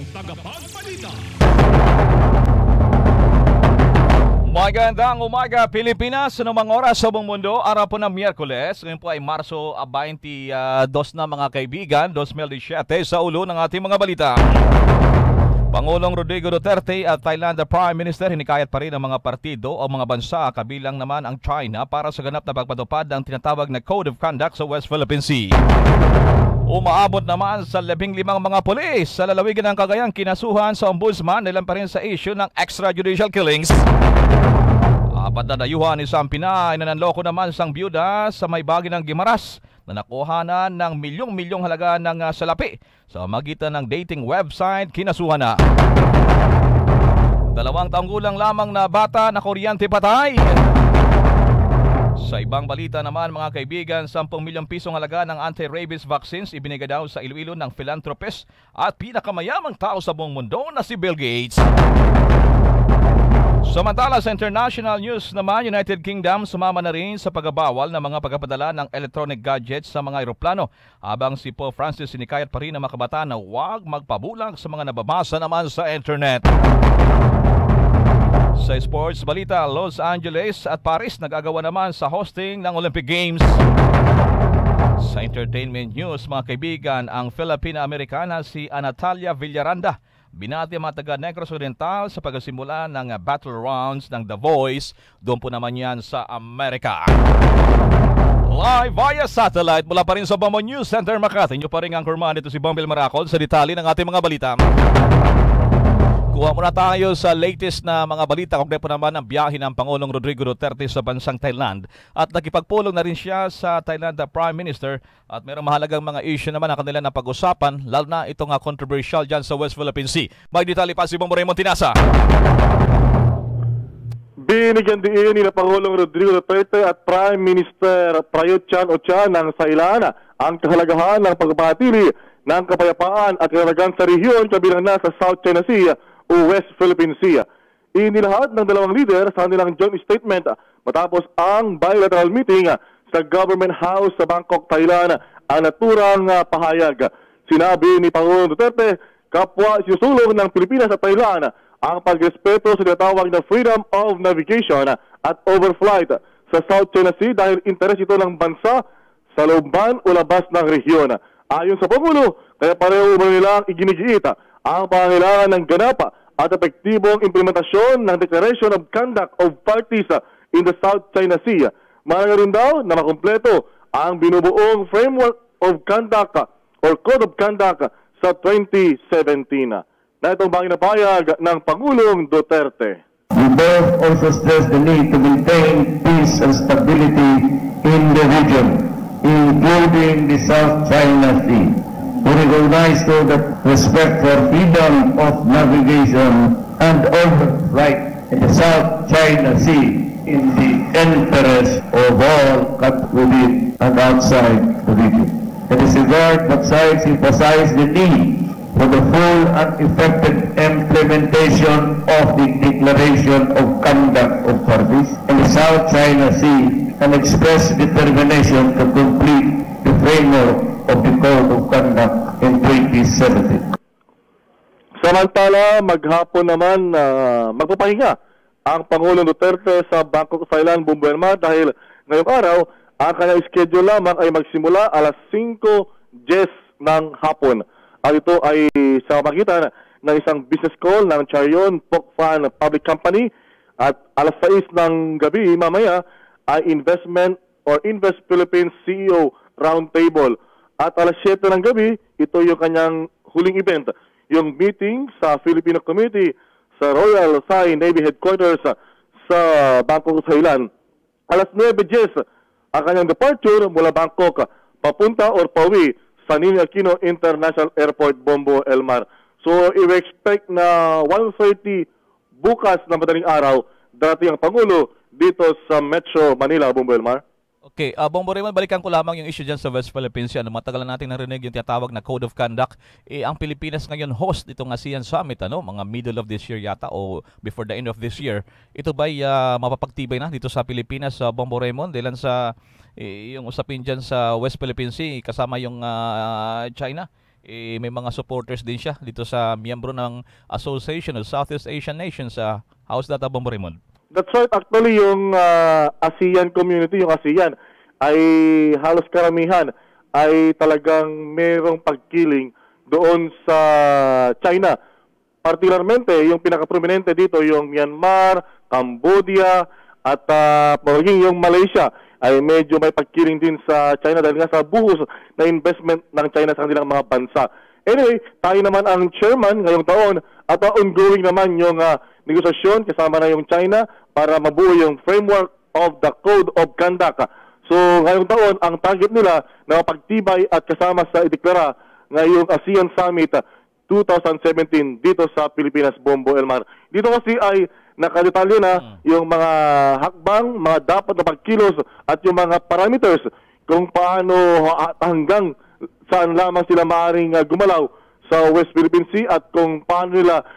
tagapagbalita. Magandang umaga Pilipinas, anumang oras sa buong mundo, araw po ng Miyerkules. Ngayon po ay Marso 22 na mga kaibigan, 2017 sa ulo ng ating mga balita. Pangulong Rodrigo Duterte at Thailand Prime Minister hinikayat pa rin ang mga partido o mga bansa kabilang naman ang China para sa ganap na pagpatupad ng tinatawag na Code of Conduct sa West Philippine Sea. Umaabot naman sa 15 mga pulis sa lalawigan ng Cagayan kinasuhan sa ombudsman nilang pa rin sa issue ng extrajudicial killings. Apat na dayuhan isang Pinay na nanloko naman isang byuda sa may bagi ng Guimaras na nakuhanan ng milyong-milyong halaga ng salapi sa magitan ng dating website kinasuhan na. 2 taong gulang lamang na bata na kuryente patay. Sa ibang balita naman mga kaibigan, 10 milyong pisong halaga ng anti-rabies vaccines ibinigay daw sa Iloilo ng philanthropist at pinakamayamang tao sa buong mundo na si Bill Gates. Samantala sa international news naman, United Kingdom sumama na rin sa pagbabawal ng mga pagpapadala ng electronic gadgets sa mga eroplano habang si Pope Francis sinikayat pa rin ng mga kabataan na huwag magpabulang sa mga nababasa naman sa internet. Sa sports balita, Los Angeles at Paris nag-agawa naman sa hosting ng Olympic Games. Sa entertainment news mga kaibigan, ang Filipina-Americana si Natalia Villaranda binati ang mga taga Negros Oriental sa pagsimula ng battle rounds ng The Voice. Doon po naman yan sa Amerika. Live via satellite mula pa rin sa Bambo News Center Makati. Inyo pa rin ang kurman. Ito si Bumble Maracol sa detalye ng ating mga balita. Kuha muna tayo sa latest na mga balita. Kung po naman ang biyahe ng Pangulong Rodrigo Duterte sa bansang Thailand. At nakipagpulong na rin siya sa Thailand Prime Minister. At mayroong mahalagang mga issue naman na kanila na pag-usapan. Lalo na itong controversial dyan sa West Philippine Sea. May detalye pa si Bang Raymond Tinasa. Binigyan din ni Pangulong Rodrigo Duterte at Prime Minister Prayut Chan-o-cha ng Thailand ang kahalagahan ng pagpapatili ng kapayapaan at kalagayan sa rehiyon kabilang na sa South China Sea o West Philippine Sea. Inilahad ng dalawang leader sa kanilang joint statement matapos ang bilateral meeting sa Government House sa Bangkok, Thailand ang naturang pahayag. Sinabi ni Pangulong Duterte, kapwa sinusulong ng Pilipinas at Thailand ang pagrespeto sa tinatawag na freedom of navigation at overflight sa South China Sea dahil interes ito ng bansa sa looban o labas ng rehiyon. Ayon sa Pangulo, kaya pareho ba nilang iginigiit ang pangangailangan ng ganap at epektibong implementasyon ng Declaration of Conduct of Parties in the South China Sea. Mahalaga rin daw na makumpleto ang binubuong Framework of Conduct or Code of Conduct sa 2017. Na itong banging napayag ng Pangulong Duterte. We both also stress the need to maintain peace and stability in the region, including the South China Sea. We recognize too that respect for freedom of navigation and overflight in the South China Sea in the interest of all within and outside the region. In this regard, both sides emphasize the need for the full and effective implementation of the Declaration of Conduct of Parties in the South China Sea and express determination to complete the framework of the Code of Conduct in 2017. Samantala, maghapon naman magpapahinga ang Pangulong Duterte sa Bangkok, Thailand, Bumbuelma dahil ngayong araw ang kanyang schedule lamang ay magsimula alas 5:10 ng hapon. At ito ay sa magitan ng isang business call ng Charion Pork Fan Public Company at alas 6 ng gabi mamaya ay Invest Philippines CEO Roundtable. At alas 7 ng gabi, ito yung kanyang huling event, yung meeting sa Filipino Committee sa Royal Thai Navy Headquarters sa Bangkok, Thailand. Alas 9:10 ang kanyang departure mula Bangkok papunta or pauwi sa Ninoy Aquino International Airport, Bombo, Elmar. So, i-expect na 1:30 bukas na madaling araw darating ang Pangulo dito sa Metro Manila, Bombo, Elmar. Okay, Bongbong Raymond, balikan ko lamang yung issue dyan sa West Philippines. Matagal na natin narinig yung tinatawag na Code of Conduct. Ang Pilipinas ngayon host itong ASEAN Summit, mga middle of this year yata o before the end of this year. Ito ba'y mapapagtibay na dito sa Pilipinas, Bongbong Raymond? Dahil sa yung usapin dyan sa West Philippine Sea, kasama yung China, may mga supporters din siya dito sa miyembro ng Association of Southeast Asian Nations sa House Data Bombo Raymond. That's right. Actually, yung ASEAN community, yung ASEAN, ay halos karamihan ay talagang merong pagkiling doon sa China. Particularmente, yung pinaka-prominente dito, yung Myanmar, Cambodia, at maging yung Malaysia ay medyo may pagkiling din sa China dahil nga sa buhos na investment ng China sa kanilang mga bansa. Anyway, tayo naman ang chairman ngayong taon at ongoing naman yung negosasyon kasama na yung China para mabuo yung framework of the Code of Conduct. So ngayong taon, ang target nila na pagtibay at kasama sa ideklara ngayong ASEAN Summit 2017 dito sa Pilipinas, Bombo, Elmar. Dito kasi ay nakadetalye na yung mga hakbang, mga dapat na pagkilos at yung mga parameters kung paano at hanggang saan lamang sila maaaring gumalaw sa West Philippine Sea at kung paano nila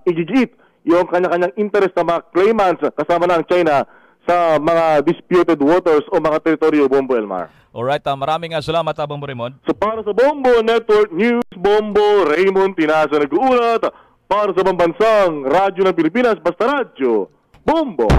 igigit yung kanya-kanyang interest ng mga claimants kasama ng China sa mga disputed waters o mga teritoryo, Bombo, Elmar. Alright, maraming salamat, Bombo Raymond. So para sa Bombo Network News, Bombo Raymond Tinasa nag-uulat para sa pambansang radyo ng Pilipinas, basta radyo, Bombo.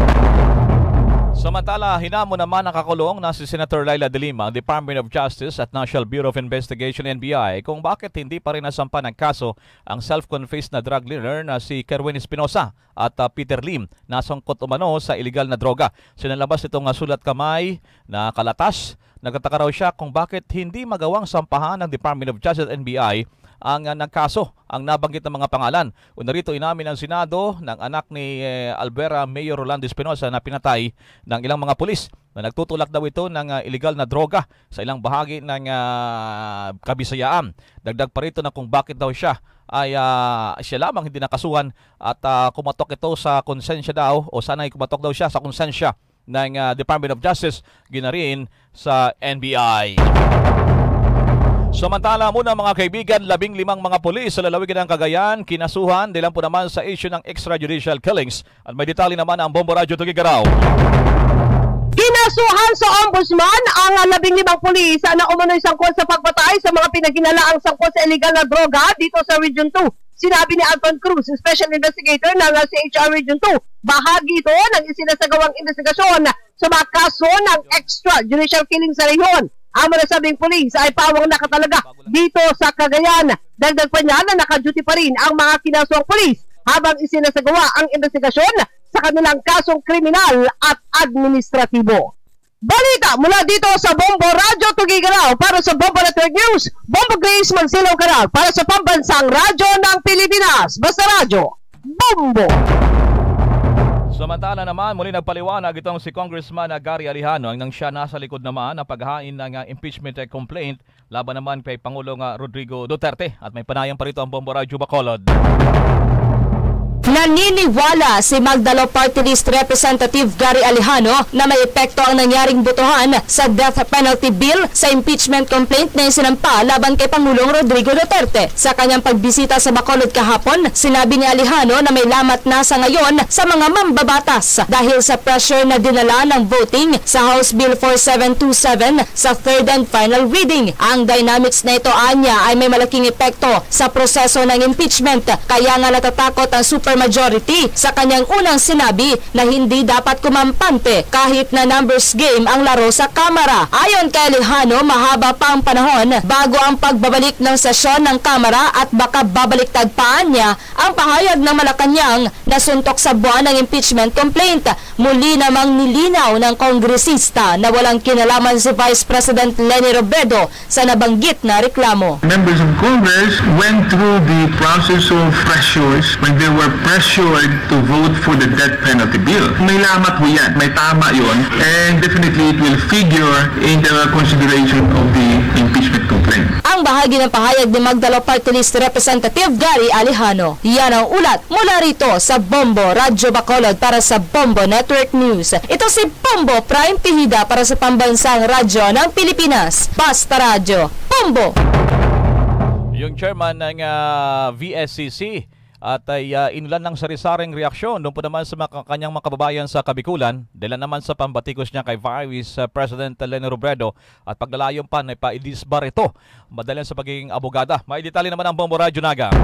Samantala, hinamo naman nakakulong na si Senator Laila De Lima, Department of Justice at National Bureau of Investigation NBI kung bakit hindi pa rin nasampa ng kaso ang self-confessed na drug dealer na si Kerwin Espinosa at Peter Lim na sangkot umano sa illegal na droga. Sinalabas itong sulat kamay na kalatas. Nagtataka raw siya kung bakit hindi magawang sampahan ng Department of Justice at NBI ang nagkaso, ang nabanggit ng mga pangalan. Una rito, inamin ng Senado ng anak ni Albuera Mayor Rolando Espinosa na pinatay ng ilang mga pulis na nagtutulak daw ito ng illegal na droga sa ilang bahagi ng Kabisayaan. Dagdag pa rito na kung bakit daw siya ay siya lamang hindi nakasuhan at kumatok ito sa konsensya daw o sana ay kumatok daw siya sa konsensya ng Department of Justice ginarin sa NBI. Samantala muna mga kaibigan, 15 mga pulis sa lalawigan ng Cagayan kinasuhan dahil po naman sa issue ng extrajudicial killings. At may detalye naman ang Bombo Radio Tugigaraw. Kinasuhan sa ombudsman ang 15 pulis na umunoy sangkot sa pagpatay sa mga pinaghinalaang sangkot sa illegal na droga dito sa Region 2. Sinabi ni Alton Cruz, Special Investigator ng CHR Region 2, bahagi ito ng isinasagawang investigasyon sa mga kaso ng extrajudicial killing sa rehiyon. Ang nasabing pulis ay pawang nakatalaga dito sa Cagayan. Dagdag pa niya na naka-duty pa rin ang mga kinasuang pulis habang isinasagawa ang investigasyon sa kanilang kasong kriminal at administratibo. Balita mula dito sa Bombo Radio Tugigaraw para sa Bombo Network News, Bombo Grace Magsilaw Canal para sa pambansang radyo ng Pilipinas. Basta radyo, Bombo! Samantala naman, muli nagpaliwanag itong si Congressman Gary Alejano nang siya nasa likod naman ng paghahain ng impeachment complaint laban naman kay Pangulong Rodrigo Duterte. At may panayam pa rito ang Bombo Radio Bacolod. Naniniwala si Magdalo Party List Representative Gary Alejano na may epekto ang nangyaring botohan sa death penalty bill sa impeachment complaint na isinampa laban kay Pangulong Rodrigo Duterte. Sa kanyang pagbisita sa Bacolod kahapon, sinabi ni Alejano na may lamat na sa ngayon sa mga mambabatas dahil sa pressure na dinala ng voting sa House Bill 4727 sa third and final reading. Ang dynamics na ito anya ay may malaking epekto sa proseso ng impeachment, kaya nga natatakot ang supermajority sa kanyang unang sinabi na hindi dapat kumampante kahit na numbers game ang laro sa Kamara. Ayon kay Alejano, mahaba pa ang panahon bago ang pagbabalik ng sesyon ng Kamara at baka babaliktad pa niya ang pahayag ng Malacanang na suntok sa buwan ng impeachment complaint. Muli namang nilinaw ng kongresista na walang kinalaman si Vice President Leni Robredo sa nabanggit na reklamo. Members of Congress went through the process of pressures when they were pressured to vote for the death penalty bill. May lamat ho yan, may tama yun, and definitely it will figure in the consideration of the impeachment complaint. Ang bahagi ng pahayag ni Magdalo Party List Representative Gary Alejano. Yan ang ulat mula rito sa Bombo Radio Bacolod para sa Bombo Network News. Ito si Bombo Prime Pihida para sa pambansang radyo ng Pilipinas. Basta radyo, Bombo! Yung chairman ng VSCC at ay inulan ng sari-saring reaksyon doon po naman sa kanyang mga kababayan sa Kabikulan, dahil naman sa pambatikos niya kay Vice President Leni Robredo at paglalayon pa na ipa-idisbar ito madalang sa pagiging abogada. May detalye naman ang Bombo Radyo Naga.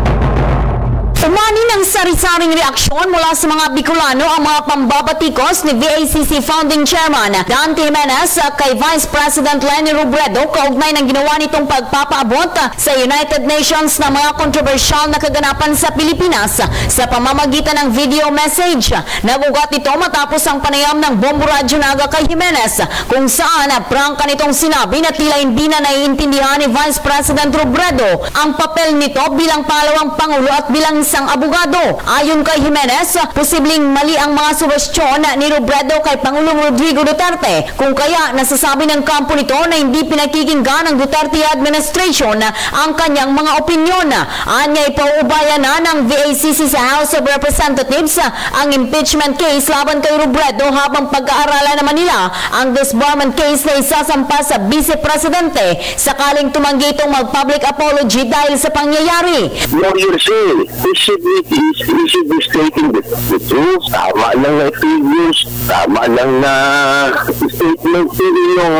Umani ng sari-saring reaksyon mula sa mga Bicolano ang mga pambabatikos ni VACC Founding Chairman Dante Jimenez kay Vice President Leni Robredo kaugnay ng ginawa nitong pagpapaabot sa United Nations ng mga kontrobersyal na kaganapan sa Pilipinas sa pamamagitan ng video message. Nagugat ito matapos ang panayam ng Bombo Radyo Naga kay Jimenez kung saan prangka nitong sinabi na tila hindi na naiintindihan ni Vice President Robredo ang papel nito bilang pangalawang Pangulo at bilang isang abogado. Ayon kay Jimenez, posibleng mali ang mga suwestyon ni Robredo kay Pangulong Rodrigo Duterte kung kaya nasasabi ng kampo nito na hindi pinakikinggan ng Duterte administration ang kanyang mga opinyon. Anya ipauubayan na ng VACC sa House of Representatives ang impeachment case laban kay Robredo habang pag-aaralan naman nila ang disbarment case na isasampa sa Vice Presidente sakaling tumanggi itong mag-public apology dahil sa pangyayari. We should be stating the truth. Tama lang na figures, tama lang na statement, pero yung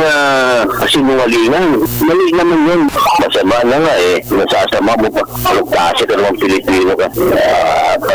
kasinungalingan, mali naman yun. Masama na nga nasasama mo pa kasi ka naman Pilipino ka.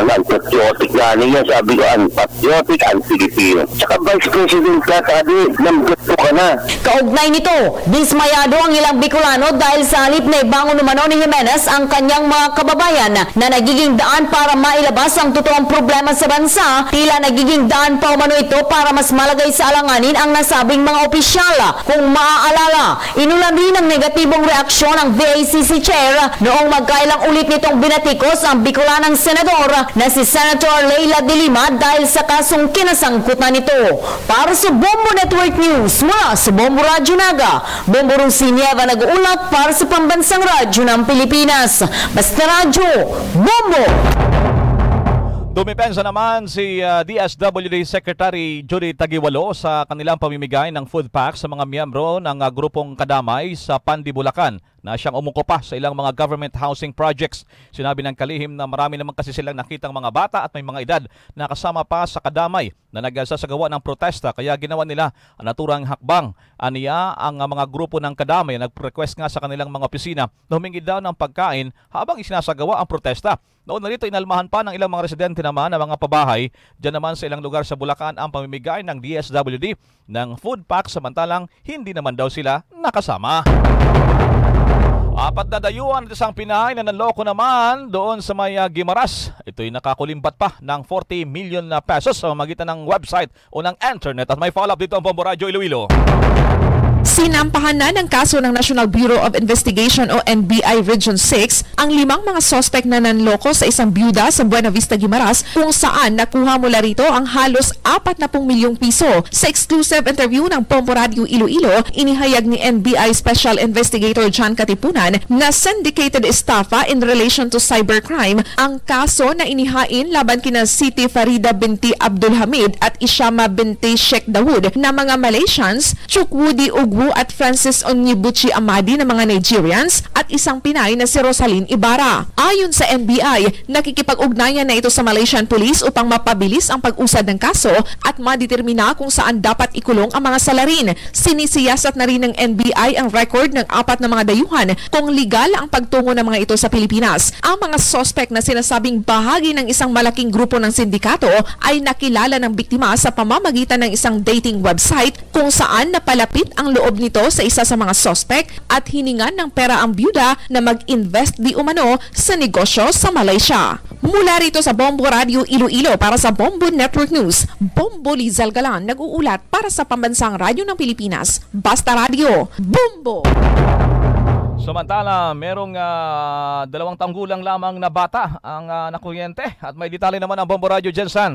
Unpatriotic na niya, sabi ko, unpatriotic, un-Filipino. Tsaka Vice President ka, sabi, namgusto ka na. Kaugnay nito, dismayado ang ilang Bicolano dahil sa halip na ibangon umano ni Jimenez ang kanyang mga kababayan na nagiging daan para mailabas ang totoong problema sa bansa, tila nagiging daan pa umano ito para mas malagay sa alanganin ang nasabing mga opisyal. Kung maaalala, inulan rin ng negatibong reaksyon ng VACC Chair noong magkailang ulit nitong binatikos ang Bicolanang senador na si Senator Leila de Lima dahil sa kasong kinasangkutan nito. Para sa Bombo Network News, mula sa Bombo Radyo Naga, Bombo Rusinieva nag-uulat para sa Pambansang Radyo ng Pilipinas. Basta Radyo, Bombo! Dumipensa naman si DSWD Secretary Judy Tagiwalo sa kanilang pamimigay ng food pack sa mga miyembro ng grupong Kadamay sa Pandi, Bulacan na siyang umuko pa sa ilang mga government housing projects. Sinabi ng kalihim na marami naman kasi silang nakitang mga bata at may mga edad na kasama pa sa Kadamay na nagsasagawa ng protesta kaya ginawa nila ang naturang hakbang. Aniya ang mga grupo ng Kadamay nag-request nga sa kanilang mga opisina na humingi daw ng pagkain habang isinasagawa ang protesta. Noon na rito, inalmahan pa ng ilang mga residente naman ng mga pabahay. Diyan naman sa ilang lugar sa Bulacan ang pamimigay ng DSWD ng food pack samantalang hindi naman daw sila nakasama. Apat na dayuhan at isang Pinay na nanloko naman doon sa may Guimaras. Ito'y nakakulimbat pa ng 40 million na pesos sa magitan ng website o ng internet. At may follow-up dito ang Bombo Radyo Iloilo. Sinampahan na ng kaso ng National Bureau of Investigation o NBI Region 6 ang 5 mga suspect na nanloko sa isang byuda sa Buena Vista, Guimaras kung saan nakuha mula rito ang halos 40 milyong piso. Sa exclusive interview ng Bombo Radio Iloilo, inihayag ni NBI Special Investigator John Katipunan na syndicated estafa in relation to cybercrime ang kaso na inihain laban kina Siti Farida binti Abdul Hamid at Ishama binti Sheikh Dawood na mga Malaysians, Chukwudi Ugwu at Francis Onyibuchi Amadi na mga Nigerians at isang Pinay na si Rosalyn Ibarra. Ayon sa NBI, nakikipag-ugnayan na ito sa Malaysian Police upang mapabilis ang pag-usad ng kaso at madetermina kung saan dapat ikulong ang mga salarin. Sinisiyasat na rin ng NBI ang record ng 4 na mga dayuhan kung legal ang pagtungo ng mga ito sa Pilipinas. Ang mga suspect na sinasabing bahagi ng isang malaking grupo ng sindikato ay nakilala ng biktima sa pamamagitan ng isang dating website kung saan napalapit ang loob nito sa isa sa mga suspect at hiningan ng pera ang byuda na mag-invest di umano sa negosyo sa Malaysia. Mula rito sa Bombo Radio Iloilo para sa Bombo Network News, Bombo Lizal Galan nag-uulat para sa Pambansang Radyo ng Pilipinas. Basta Radio, Bombo! Samantala, merong 2 taong gulang lamang na bata ang nakuryente at may detalye naman ang Bombo Radio Jensen.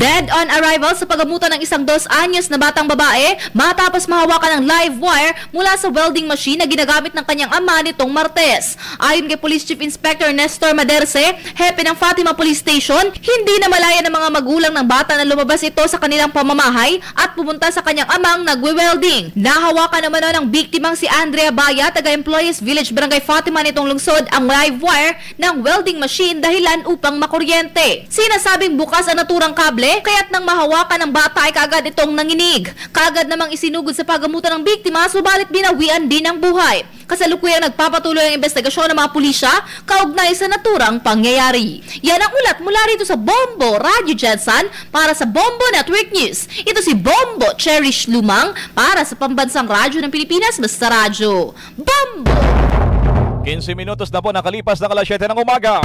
Dead on arrival sa pagamutan ng isang 2 anyos na batang babae matapos mahawakan ng live wire mula sa welding machine na ginagamit ng kanyang ama nitong Martes. Ayon kay Police Chief Inspector Nestor Maderse, hepe ng Fatima Police Station, hindi na malaya ng mga magulang ng bata na lumabas ito sa kanilang pamamahay at pumunta sa kanyang amang nagwe-welding. Nahawakan naman ng biktimang si Andrea Baya, taga-Employees Village Barangay Fatima nitong lungsod, ang live wire ng welding machine dahilan upang makuryente. Sinasabing bukas ang naturang kable, kaya't nang mahawakan ng bata ay kaagad itong nanginig. Kaagad namang isinugod sa pagamutan ng biktima, subalit binawian din ang buhay. Kasalukuyang nagpapatuloy ang investigasyon ng mga pulisya kaugnay sa naturang pangyayari. Yan ang ulat mula rito sa Bombo Radio Jensen para sa Bombo Network News. Ito si Bombo Cherish Lumang para sa Pambansang Radyo ng Pilipinas, Basta Radyo. Bombo! 15 minutos na po nakalipas ng alas 7 ng umaga.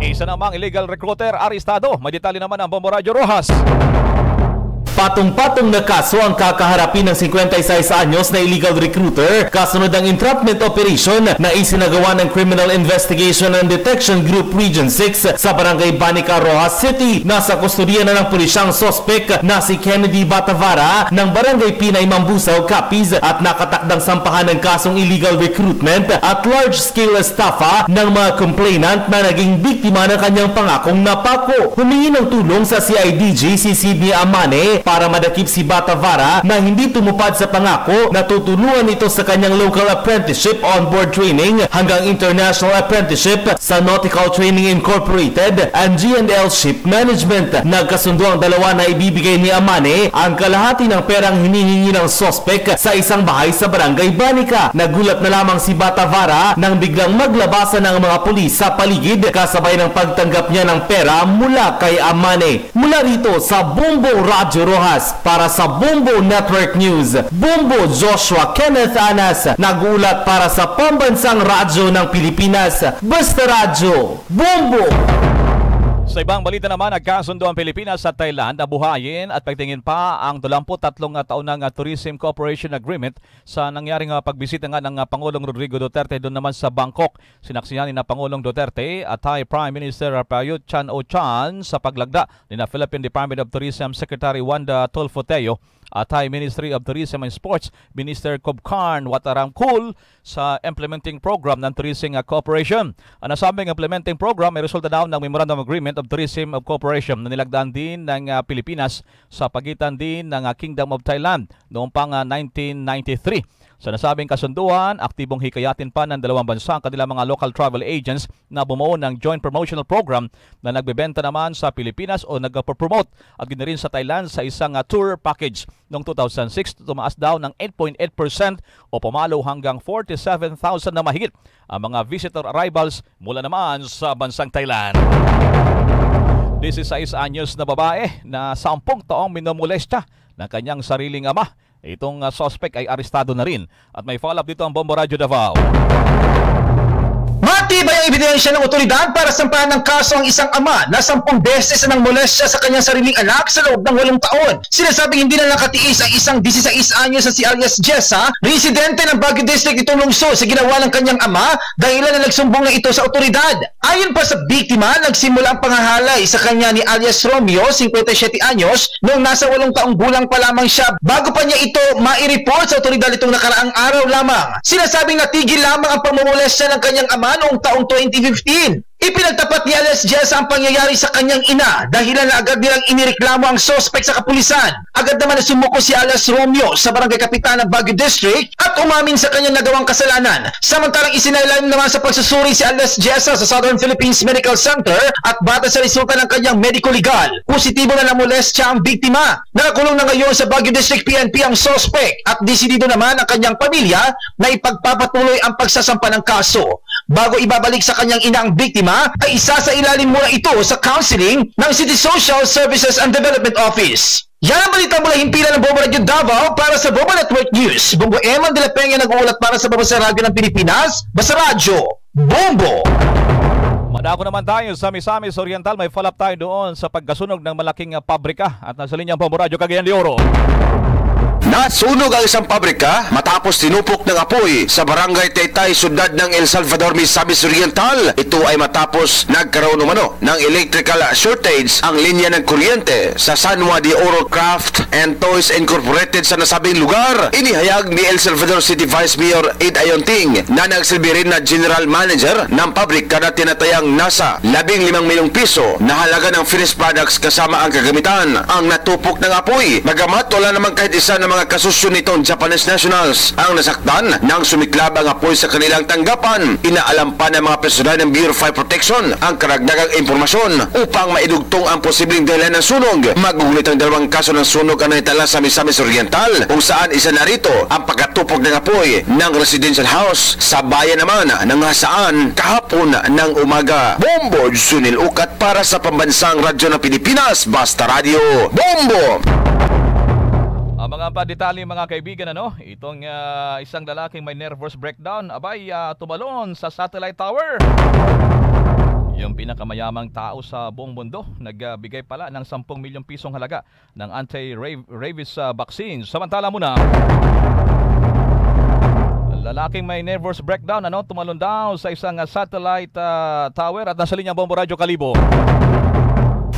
Isa namang illegal recruiter arestado. May detalye naman ang Bombo Radio Rojas. Patong-patong na kaso ang kakaharapin ng 56 anyos na illegal recruiter kasunod ang entrapment operation na isinagawa ng Criminal Investigation and Detection Group Region 6 sa Barangay Banica, Rojas City. Nasa kustodiya na ng pulisyang sospek na si Kennedy Batavara ng Barangay Pinay, Mambusaw, Capiz at nakatakdang sampahan ng kasong illegal recruitment at large-scale estafa ng mga complainant na naging biktima ng kanyang pangakong napako. Humingi ng tulong sa CIDG si Sydney Amane para madakip si Batavara na hindi tumupad sa pangako na tutulungan ito sa kanyang local apprenticeship on-board training hanggang international apprenticeship sa Nautical Training Incorporated and G&L Ship Management. Nagkasundo ang dalawa na ibibigay ni Amane ang kalahati ng perang hinihingi ng sospek sa isang bahay sa Barangay Banica. Nagulat na lamang si Batavara nang biglang maglabasan ng mga pulis sa paligid kasabay ng pagtanggap niya ng pera mula kay Amane. Mula rito sa Bombo Radio Rojas para sa Bombo Network News, Bombo Joshua Kenneth Anas, nagulat para sa Pambansang Radyo ng Pilipinas, Basta Radyo, Bombo! Sa ibang balita naman, nagkasundo ang Pilipinas at Thailand na buhayin at pagtingin pa ang 23 taon ng Tourism Cooperation Agreement sa nangyaring pagbisita nga ng Pangulong Rodrigo Duterte doon naman sa Bangkok. Sinaksihan ni Pangulong Duterte at Thai Prime Minister Prayut Chan-o-cha sa paglagda ni Philippine Department of Tourism Secretary Wanda Tolfoteo at Thai Ministry of Tourism and Sports Minister Kobkarn Watarangkul sa implementing program ng Tourism Cooperation. Ang nasabing implementing program ay resulta daw ng Memorandum Agreement of Tourism of Cooperation na nilagdaan din ng Pilipinas sa pagitan din ng Kingdom of Thailand noong pang 1993. Sa nasabing kasunduan, aktibong hikayatin pa ng dalawang bansa ang kanilang mga local travel agents na bumuo ng joint promotional program na nagbebenta naman sa Pilipinas o nagpo-promote at ginarin sa Thailand sa isang tour package. Noong 2006, tumaas daw ng 8.8% o pumalo hanggang 47,000 na mahigit ang mga visitor arrivals mula naman sa bansang Thailand. 16 anyos na babae na 10 taong minumolestya ng kanyang sariling ama. Itong suspect ay arestado na rin. At may follow-up dito ang Bombo Radio Davao. Matibay ang ebidensya ng otoridad para sampahan ng kaso ang isang ama na 10 beses na nang molestya sa kanyang sariling anak sa loob ng 8 taon. Sinasabing hindi na nakatiis ang isang 16 anyos na si alias Jessa, residente ng Baguio District itong lungsod sa ginawa ng kanyang ama dahilan na nagsumbong na ito sa otoridad. Ayon pa sa biktima, nagsimula ang panghahalay sa kanya ni alias Romeo, 57 anyos, noong nasa 8 taong gulang pa lamang siya bago pa niya ito mai-report sa otoridad itong nakaraang araw lamang. Sinasabing natigil lamang ang pamumolestya ng kanyang ama noong taong 2015. Ipinagtapat ni alias Jessa ang pangyayari sa kanyang ina dahilan na agad nilang inireklamo ang sospek sa kapulisan. Agad naman na sumuko si alias Romeo sa barangay kapitan ng Baguio District at umamin sa kanyang nagawang kasalanan. Samantalang isinailalim naman sa pagsusuri si alias Jessa sa Southern Philippines Medical Center at batay sa resulta ng kanyang medico-legal, positibo na namolestya ang biktima. Nakakulong na ngayon sa Baguio District PNP ang sospek at desidido naman ang kanyang pamilya na ipagpapatuloy ang pagsasampa ng kaso. Bago ibabalik sa kanyang ina ang biktima, ay isa sa ilalim muna ito sa counseling ng City Social Services and Development Office. Yan ang balita mula himpilan ng Bombo Radio Davao para sa Bombo Network News. Bombo Eman de la Peña nag-uulat para sa Pambansang Radyo ng Pilipinas, Basta Radyo, Bombo! Madako naman tayo sa Misamis Oriental. May follow-up tayo doon sa pagkasunog ng malaking pabrika at nasa linyang Bombo Radio Cagayan de Oro. Nasunog ang isang pabrika matapos tinupok ng apoy sa barangay Taytay, sudad ng El Salvador, Misamis Oriental. Ito ay matapos nagkaroon umano ng electrical shortage ang linya ng kuryente sa Sanwa de Oro Craft and Toys Incorporated sa nasabing lugar. Inihayag ni El Salvador City Vice Mayor Ed Ayonting na nagsilbi rin na General Manager ng pabrika na tinatayang nasa 15 milyong piso na halaga ng finished products kasama ang kagamitan ang natupok ng apoy. Bagamat wala namang kahit isa ng mga kasusyo nitong Japanese nationals ang nasaktan nang sumiklab ang apoy sa kanilang tanggapan. Inaalam pa ng mga personal ng Bureau of Fire Protection ang karagdagang impormasyon upang maidugtong ang posibleng dahilan ng sunog. Magugulit ang 2 kaso ng sunog ang naitala sa Misamis Oriental, kung saan isa na rito ang pagkatupok ng apoy ng residential house sa bayan naman ng Hasaan kahapon ng umaga. Bombo Junil Ukat para sa Pambansang Radyo ng Pilipinas, Basta Radio. Bombo! Ang mga detalye mga kaibigan, itong isang lalaking may nervous breakdown, tumalon sa satellite tower. Yung pinakamayamang tao sa buong mundo, nagbigay pala ng 10 milyong pisong halaga ng anti-rabies vaccine. Samantala muna, lalaking may nervous breakdown, tumalon daw sa isang satellite tower at nasa linya Bombo Radyo Kalibo.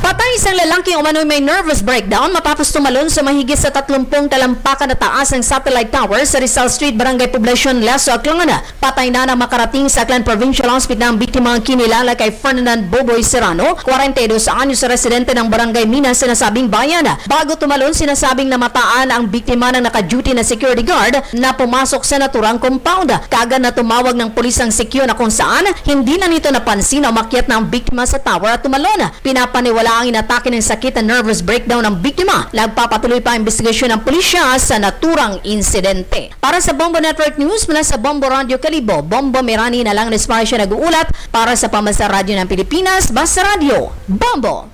Patay isang lalaking umano'y may nervous breakdown matapos tumalon sa mahigit sa 30 talampakan na taas ng satellite tower sa Rizal Street, Barangay Poblacion, Lasso, Aklangan. Patay na nang makarating sa Aklan Provincial Hospital ang biktima ang kinilala kay Ferdinand Boboy Serrano, 42 anyos sa residente ng Barangay Minas sa nasabing bayan. Bago tumalon, sinasabing namataan ang biktima ng naka-duty na security guard na pumasok sa naturang compound. Kaagad na tumawag ng pulis ang secure na kung saan hindi na nito napansin na umakyat na ang biktima sa tower at tumalon. Pinapaniwala ang inatake ng sakit na nervous breakdown ng biktima. Nagpapatuloy pa ang investigasyon ng pulisya sa naturang insidente. Para sa Bombo Network News mula sa Bombo Radio Kalibo, Bombo Merani na lang siya nag-uulat para sa Pambansang Radyo ng Pilipinas, Basta Radio. Bombo!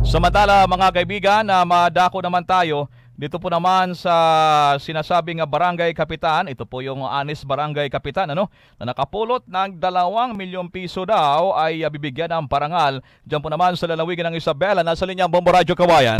Samantala mga kaibigan, madako naman tayo dito po naman sa sinasabing barangay kapitan. Ito po yung Anis Barangay Kapitan na nakapulot ng 2 milyong piso daw ay bibigyan ng parangal. Diyan po naman sa lalawigan ng Isabela, nasa linyang Bombo Radyo Kawayan.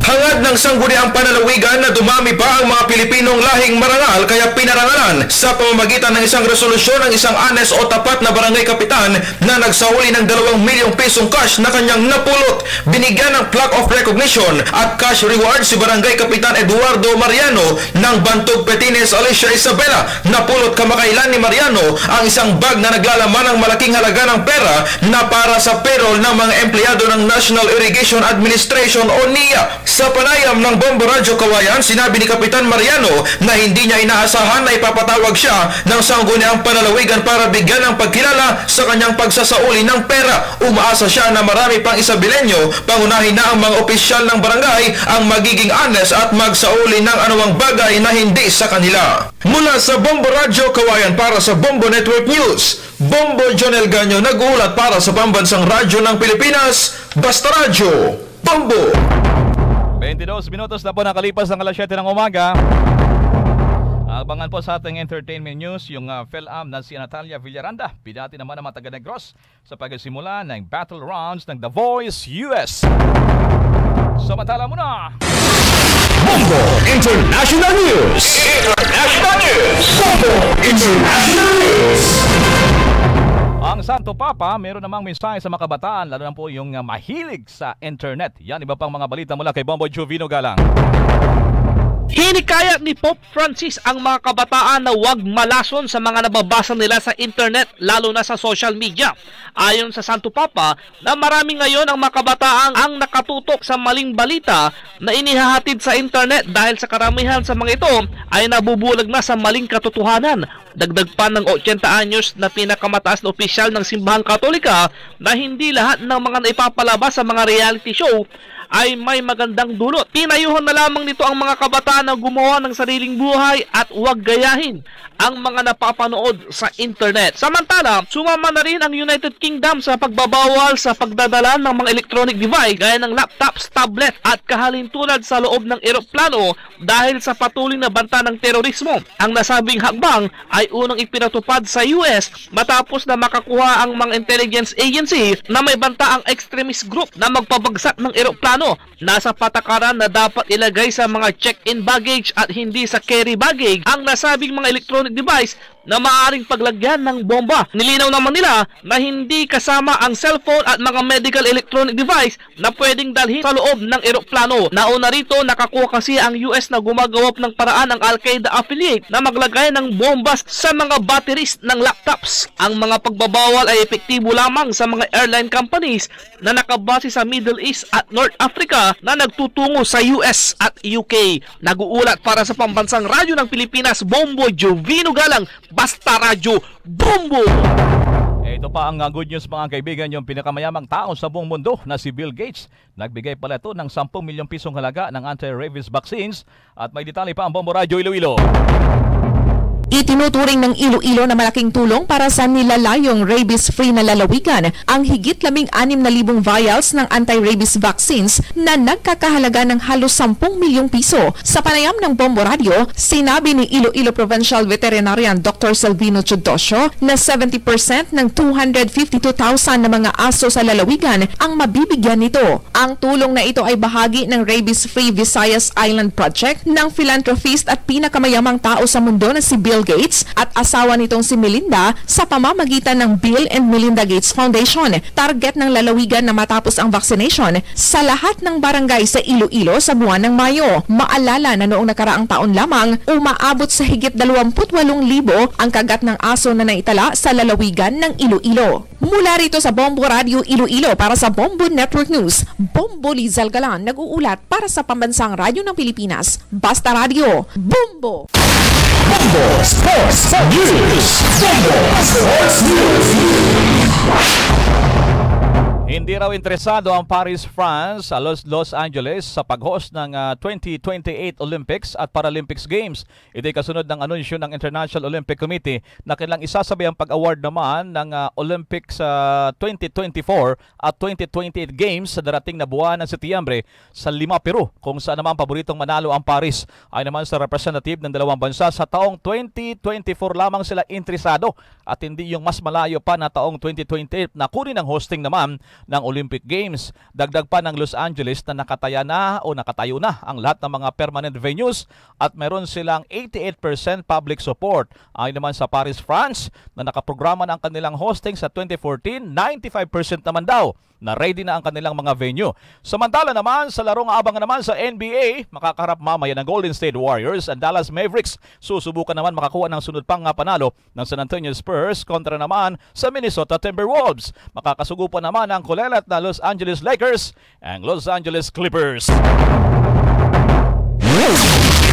Hangad ng sangguniang panalawigan na dumami pa ang mga Pilipinong lahing marangal, kaya pinarangalan sa pamamagitan ng isang resolusyon ng isang anes o tapat na barangay kapitan na nagsauli ng 2 milyong pisong cash na kanyang napulot. Binigyan ng plaque of recognition at cash reward si Barangay Kapitan Eduardo Mariano ng Bantog Petines, Alicia, Isabela. Napulot kamakailan ni Mariano ang isang bag na naglalaman ng malaking halaga ng pera na para sa payroll ng mga empleyado ng National Irrigation Administration o NIA. Sa panayam ng Bombo Radyo Kawayan, sinabi ni Kapitan Mariano na hindi niya inaasahan na ipapatawag siya ng sangguniang panalawigan para bigyan ng pagkilala sa kanyang pagsasauli ng pera. Umaasa siya na marami pang Isabelenyo, pangunahin na ang mga opisyal ng barangay ang magiging honest at magsauli ng anumang bagay na hindi sa kanila. Mula sa Bombo Radyo Kawayan para sa Bombo Network News, Bombo Jonel Ganyo nag-uulat para sa Pambansang Radyo ng Pilipinas, Basta Radio. Bombo! 22 minutos na po nakalipas ng alas 7 ng umaga. Abangan po sa ating entertainment news yung PhilAm na si Natalia Villaranda. Pinati naman ang mga taga-Negros sa pagsimula ng battle rounds ng The Voice US. Samantala muna, Bombo International News! International News! Bombo International News! Ang Santo Papa, meron namang mensahe sa mga kabataan, lalo na po yung mahilig sa internet. Yan, iba pang mga balita mula kay Bombo Jovino Galang. Hinikaya ni Pope Francis ang mga kabataan na huwag malason sa mga nababasa nila sa internet, lalo na sa social media. Ayon sa Santo Papa, na marami ngayon ang mga kabataan ang nakatutok sa maling balita na inihahatid sa internet dahil sa karamihan sa mga ito ay nabubulag na sa maling katotohanan. Dagdag pa ng 80 anyos na pinakamataas na opisyal ng Simbahang Katolika na hindi lahat ng mga naipapalabas sa mga reality show ay may magandang dulot. Tinayuhan na lamang nito ang mga kabataan na gumawa ng sariling buhay at huwag gayahin ang mga napapanood sa internet. Samantala, sumama na rin ang United Kingdom sa pagbabawal sa pagdadala ng mga electronic device gaya ng laptops, tablet at kahalintulad sa loob ng eroplano dahil sa patuloy na banta ng terorismo. Ang nasabing hakbang ay unang ipinatupad sa US matapos na makakuha ang mga intelligence agency na may banta ang extremist group na magpabagsak ng eroplano eroplano. Nasa patakaran na dapat ilagay sa mga check-in baggage at hindi sa carry baggage ang nasabing mga electronic device na maaaring paglagyan ng bomba. Nilinaw naman nila na hindi kasama ang cellphone at mga medical electronic device na pwedeng dalhin sa loob ng eroplano. Nauna rito, nakakuha kasi ang US na gumagawa ng paraan ng Al-Qaeda affiliate na maglagay ng bombas sa mga batteries ng laptops. Ang mga pagbabawal ay epektibo lamang sa mga airline companies na nakabase sa Middle East at North Africa na nagtutungo sa US at UK. Nag-uulat para sa Pambansang Radyo ng Pilipinas, Bombo Jovino Galang, Basta Radyo, Bombo! Ito pa ang good news mga kaibigan, yung pinakamayamang tao sa buong mundo na si Bill Gates. Nagbigay pala ito ng 10 milyong pisong halaga ng anti-rabies vaccines at may detalye pa ang Bombo Radyo Iloilo. Itinuturing ng Iloilo na malaking tulong para sa nilalayong rabies-free na lalawigan ang higit 16,000 vials ng anti-rabies vaccines na nagkakahalaga ng halos 10 milyong piso. Sa panayam ng Bombo Radio, sinabi ni Iloilo Provincial Veterinarian Dr. Salvino Chodosio na 70% ng 252,000 na mga aso sa lalawigan ang mabibigyan nito. Ang tulong na ito ay bahagi ng Rabies-Free Visayas Island Project ng philanthropist at pinakamayamang tao sa mundo na si Bill Gates at asawa nitong si Melinda sa pamamagitan ng Bill and Melinda Gates Foundation. Target ng lalawigan na matapos ang vaccination sa lahat ng barangay sa Iloilo sa buwan ng Mayo. Maalala na noong nakaraang taon lamang, umaabot sa higit 28,000 ang kagat ng aso na naitala sa lalawigan ng Iloilo. Mula rito sa Bombo Radio Iloilo para sa Bombo Network News, Bombo Lizal Galan nag-uulat para sa Pambansang Radyo ng Pilipinas, Basta Radio, Bombo! Bombo Sports News! Bombo Sports News! Hindi raw interesado ang Paris, France, Los Angeles sa pag-host ng 2028 Olympics at Paralympics Games. Ito ay kasunod ng anunsyo ng International Olympic Committee na kailang isasabay ang pag-award naman ng Olympics 2024 at 2028 Games sa darating na buwan ng Setyembre sa Lima, Peru, kung saan naman paboritong manalo ang Paris. Ay naman sa representative ng dalawang bansa, sa taong 2024 lamang sila interesado at hindi yung mas malayo pa na taong 2028 na kunin ang hosting naman ng Olympic Games. Dagdag pa ng Los Angeles na nakatayo na ang lahat ng mga permanent venues at meron silang 88% public support. Ayon naman sa Paris, France, na nakaprograma na ang kanilang hosting sa 2014, 95% naman daw na ready na ang kanilang mga venue. Samantala naman, sa larong abangan naman sa NBA, makakaharap mamaya ng Golden State Warriors and Dallas Mavericks. Susubukan naman makakuha ng sunod pang panalo ng San Antonio Spurs kontra naman sa Minnesota Timberwolves. Makakasugupan naman ang kulelat na Los Angeles Lakers and Los Angeles Clippers.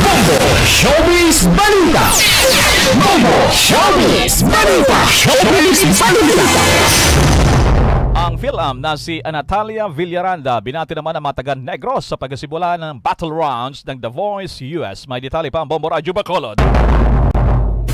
Bombo Showbiz Balita! Bombo Showbiz Balita! Showbiz Balita! Ang PhilAm na si Natalia Villaranda binati naman ang mga taga-Negros sa pagsisimula ng battle rounds ng The Voice US. May detalye pa ang Bombo Radyo Bacolod.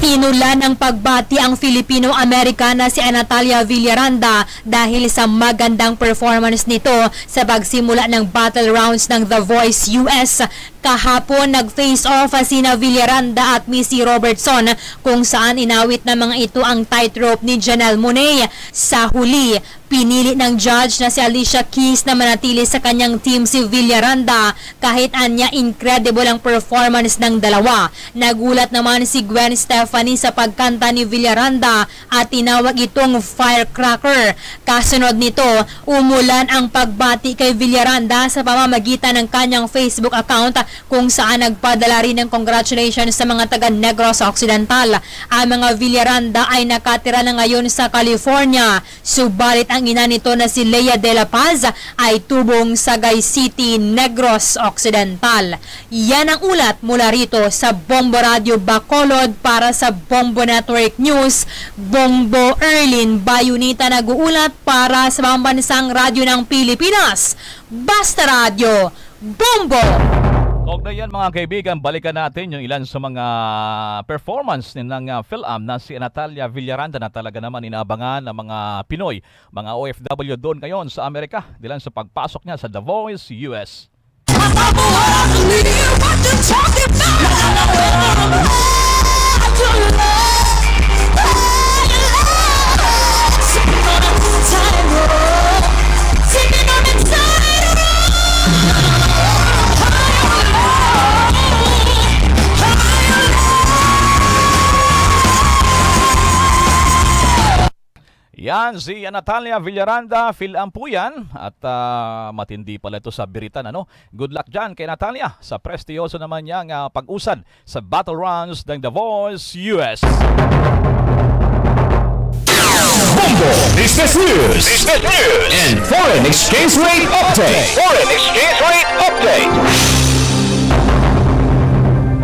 Pinula ng pagbati ang Filipino-Amerikana si Natalia Villaranda dahil sa magandang performance nito sa pagsimula ng battle rounds ng The Voice US. Kahapon nag-face off sina Villaranda at Missy Robertson kung saan inawit ng mga ito ang tightrope ni Janelle Monáe. Sa huli, pinili ng judge na si Alicia Keys na manatili sa kanyang team si Villaranda kahit anya incredible ang performance ng dalawa. Nagulat naman si Gwen Stefani sa pagkanta ni Villaranda at tinawag itong firecracker. Kasunod nito, umulan ang pagbati kay Villaranda sa pamamagitan ng kanyang Facebook account kung saan nagpadala rin ng congratulations sa mga taga-Negros Occidental. Ang mga Villaranda ay nakatira na ngayon sa California, subalit ang ina nito na si Lea de la Paz ay tubong sa Sagay City, Negros Occidental. Yan ang ulat mula rito sa Bombo Radio Bacolod para sa Bombo Network News. Bombo Erlin Bayunita nag-uulat para sa Pambansang Radyo ng Pilipinas. Basta Radio, Bombo! Kaugnayan mga kaibigan, balikan natin yung ilan sa mga performance ng PhilAm na si Natalia Villaranda na talaga naman inaabangan ng mga Pinoy, mga OFW doon ngayon sa Amerika, dilan sa pagpasok niya sa The Voice US. Yan, si Natalia Villaranda, Philampuyan, at matindi pala ito sa biritan. Good luck dyan kay Natalia sa prestiyoso naman niyang pag-usad sa Battle Rounds ng The Voice US. Bombo Business News and Foreign Exchange Rate Update.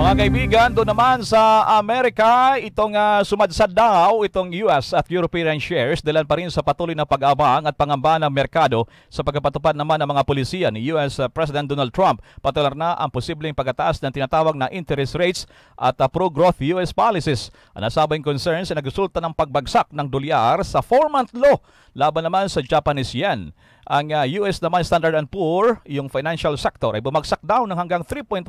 Mga kaibigan, doon naman sa Amerika, itong sumadsad daw itong US at European shares dahil pa rin sa patuloy na pag-abang at pangamba ng merkado sa pagpapatupad naman ng mga polisiya ni US President Donald Trump. Patuloy na ang posibleng pagkataas ng tinatawag na interest rates at pro-growth US policies. Ang nasabing concerns ay nagresulta ng pagbagsak ng dolyar sa 4-month low laban naman sa Japanese yen. Ang US naman Standard & Poor, yung financial sector, ay bumagsak daw ng hanggang 3.1%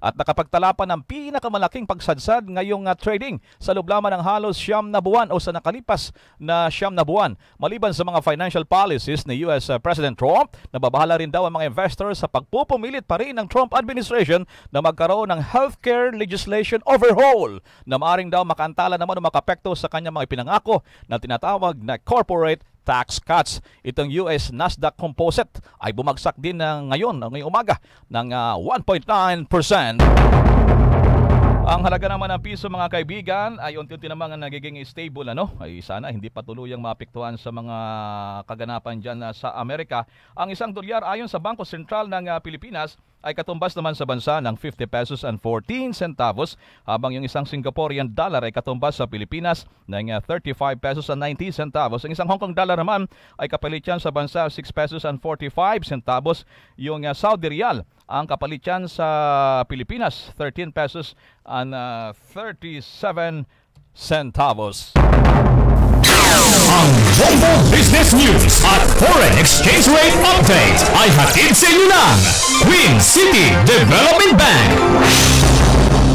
at nakapagtala pa ng pinakamalaking pagsadsad ngayong trading sa loob lamang ng halos 9 na buwan o sa nakalipas na 9 na buwan. Maliban sa mga financial policies ni US President Trump, nababahala rin daw ang mga investors sa pagpupumilit pa rin ng Trump administration na magkaroon ng healthcare legislation overhaul na maaaring daw makaantala naman o makapekto sa kanyang mga ipinangako na tinatawag na corporate tax cuts. Itong US Nasdaq Composite ay bumagsak din ngayong umaga ng 1.9%. Ang halaga naman ng piso, mga kaibigan, ay unti-unti naman nagiging stable. Ay sana hindi patuluyang maapektuhan sa mga kaganapan dyan sa Amerika. Ang isang dolyar ayon sa Bangko Sentral ng Pilipinas ay katumbas naman sa bansa ng 50 pesos and 14 centavos, habang yung isang Singaporean dollar ay katumbas sa Pilipinas ng 35 pesos and 90 centavos. Ang isang Hong Kong dollar naman ay kapalit yan sa bansa 6 pesos and 45 centavos. Yung Saudi Riyal, ang kapalit yan sa Pilipinas 13 pesos and 37 centavos. Ang Bombo Business News at Foreign Exchange Rate Update ay hatid sa inyo ng Queen City Development Bank.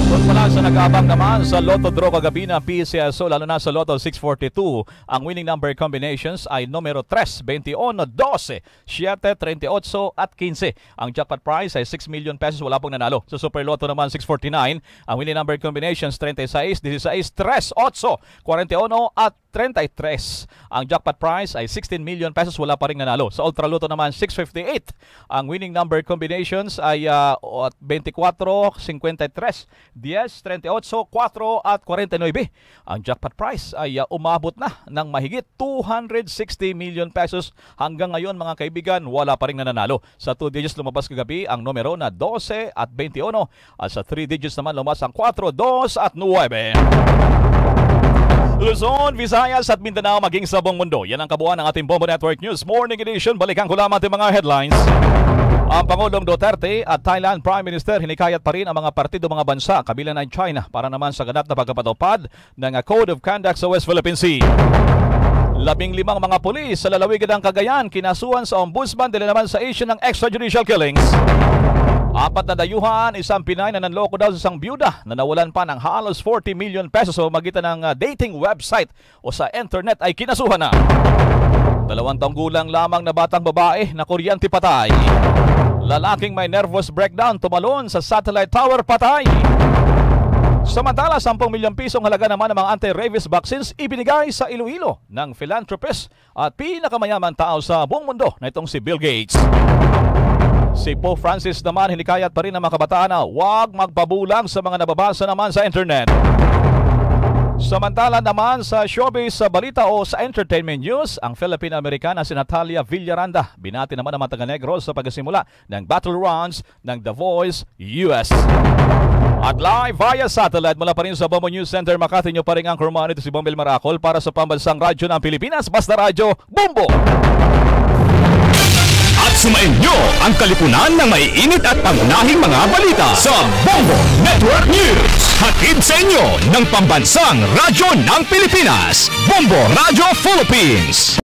Doon pala sa nag-aabang naman sa Lotto Draw kagabi ng PCSO, lalo na sa Lotto 642, ang winning number combinations ay numero 3, 21, 12, 7, 38 at 15. Ang jackpot prize ay 6 million pesos, wala pong nanalo. Sa Super Lotto naman 649, ang winning number combinations 36, 16, 3, 8, 41 at 33. Ang jackpot prize ay 16 million pesos, wala pa rin nanalo. Sa Ultra Lotto naman 658, ang winning number combinations ay 24, 53, 10, 38, 4 at 49. Ang jackpot prize ay umabot na ng mahigit 260 million pesos. Hanggang ngayon, mga kaibigan, wala pa rin nanalo. Sa 2 digits lumabas kagabi ang numero na 12 at 21. At sa 3 digits naman lumabas ang 4, 2 at 9. Luzon, Visayas at Mindanao maging sa buong mundo. Yan ang kabuuan ng ating Bombo Network News Morning Edition. Balikan ko lamang ating mga headlines. Ang Pangulong Duterte at Thailand Prime Minister hinikayat pa rin ang mga partido mga bansa kabilang ng China para naman sa ganap na pagpapatupad ng Code of Conduct sa West Philippine Sea. 15 mga pulis sa lalawigan ng Cagayan kinasuhan sa ombudsman dahil naman sa issue ng extrajudicial killings. 4 na dayuhan, isang Pinay na nanloko daw sa isang byuda na nawalan pa ng halos 40 million pesos sa magitan ng dating website o sa internet ay kinasuhan na. 2 taong gulang lamang na batang babae na kuryente patay. Lalaking may nervous breakdown tumalon sa satellite tower patay. Samantala, 10 milyong pisong halaga naman ng mga anti-rabies vaccines ibinigay sa Iloilo ng philanthropist at pinakamayaman tao sa buong mundo na itong si Bill Gates. Si Pope Francis naman hinikayat pa rin ng mga kabataan na huwag magpabulang sa mga nababasa naman sa internet. Samantala naman sa showbiz sa balita o sa entertainment news, ang Filipino-Americana si Natalia Villaranda binati naman ang mga taga-negro sa pagsimula ng Battle Rounds ng The Voice US. At live via satellite mula pa rin sa Bombo News Center Makati, nyo pa rin ang kurman ito si Bombel Maracol para sa pambansang radyo ng Pilipinas, Basta Radyo Bombo! At sumain nyo ang kalipunan ng maiinit at pangunahing mga balita sa Bombo Network News. Hatid sa inyo ng pambansang radyo ng Pilipinas, Bombo Radio Philippines.